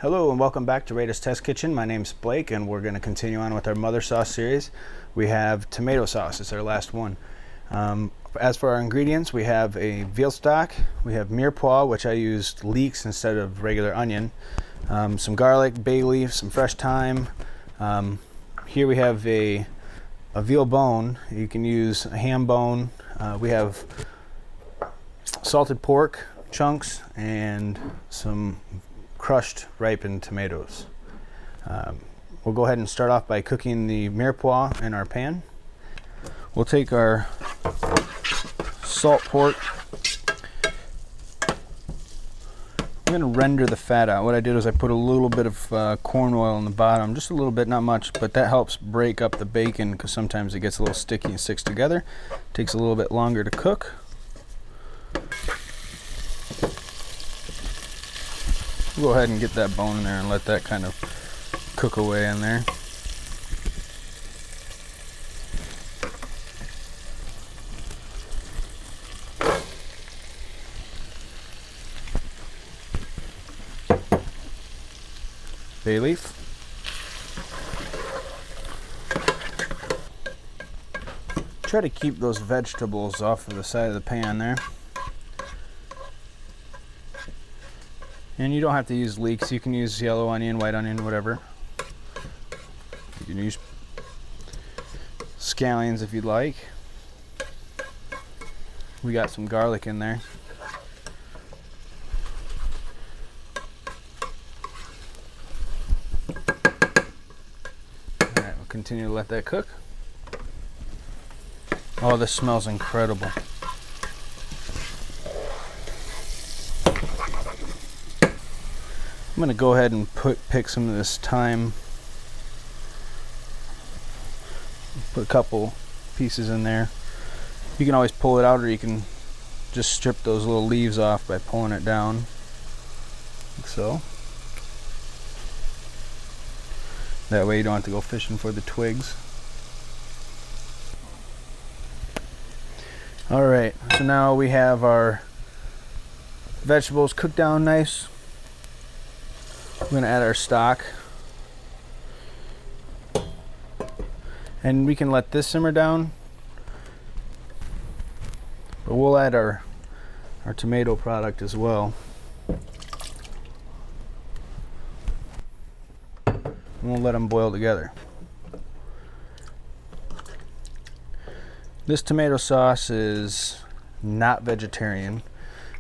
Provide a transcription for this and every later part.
Hello and welcome back to Rada's Test Kitchen. My name's Blake and we're going to continue on with our mother sauce series. We have tomato sauce, it's our last one. As for our ingredients, we have a veal stock, we have mire, which I used leeks instead of regular onion, some garlic, bay leaf, some fresh thyme. Here we have a veal bone. You can use a ham bone. We have salted pork chunks and some crushed ripened tomatoes. We'll go ahead and start off by cooking the mire in our pan. We'll take our salt pork. I'm going to render the fat out. What I did was I put a little bit of corn oil in the bottom, just a little bit, not much, but that helps break up the bacon because sometimes it gets a little sticky and sticks together. Takes a little bit longer to cook. We'll go ahead and get that bone in there and let that kind of cook away in there. Bayleaf. Try to keep those vegetables off of the side of the pan there. And you don't have to use leeks. You can use yellow onion, white onion, whatever. You can use scallions if you'd like. We got some garlic in there. Alright, we'll continue to let that cook. Oh, this smells incredible. I'm going to go ahead and pick some of this thyme. Put a couple pieces in there. You can always pull it out, or you can just strip those little leaves off by pulling it down, like so. That way you don't have to go fishing for the twigs. Alright, so now we have our vegetables cooked down nice. We're going to add our stock, and we can let this simmer down, but we'll add our tomato product as well. And we'll let them boil together. This tomato sauce is not vegetarian,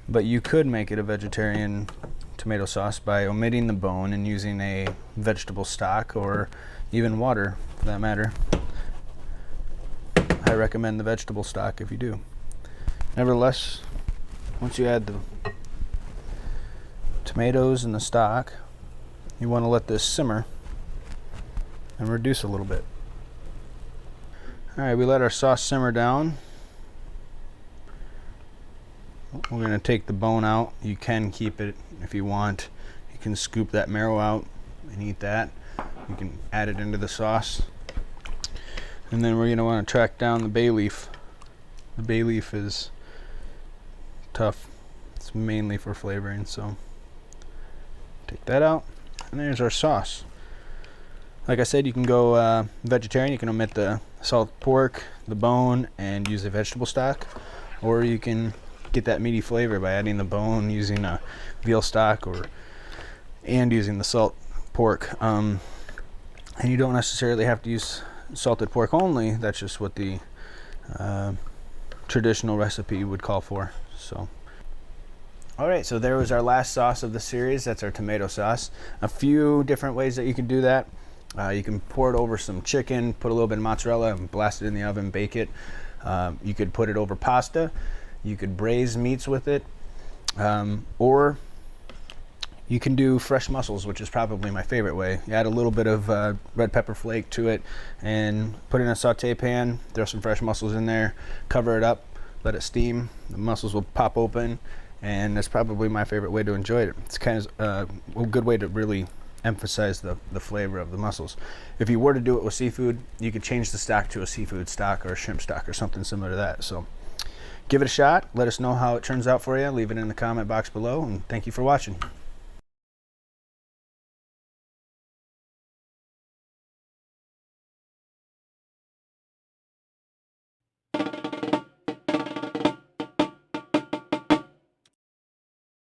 but you could make it a vegetarian tomato sauce by omitting the bone and using a vegetable stock or even water for that matter. I recommend the vegetable stock if you do. Nevertheless, once you add the tomatoes and the stock, you want to let this simmer and reduce a little bit. Alright, we let our sauce simmer down. We're going to take the bone out. You can keep it if you want. You can scoop that marrow out and eat that. You can add it into the sauce. And then we're going to want to track down the bay leaf. The bay leaf is tough. It's mainly for flavoring, so take that out. And there's our sauce. Like I said, you can go vegetarian. You can omit the salt pork, the bone, and use the vegetable stock. Or you can get that meaty flavor by adding the bone, using a veal stock, and using the salt pork. And you don't necessarily have to use salted pork only. That's just what the traditional recipe would call for. So, all right, so there was our last sauce of the series. That's our tomato sauce. A few different ways that you can do that. You can pour it over some chicken, put a little bit of mozzarella, and blast it in the oven, bake it. You could put it over pasta. You could braise meats with it, or you can do fresh mussels, which is probably my favorite way. You add a little bit of red pepper flake to it and put it in a saute pan, throw some fresh mussels in there, cover it up, let it steam. The mussels will pop open, and that's probably my favorite way to enjoy it. It's kind of a good way to really emphasize the flavor of the mussels. If you were to do it with seafood, you could change the stock to a seafood stock or a shrimp stock or something similar to that. So give it a shot. Let us know how it turns out for you. Leave it in the comment box below, and thank you for watching.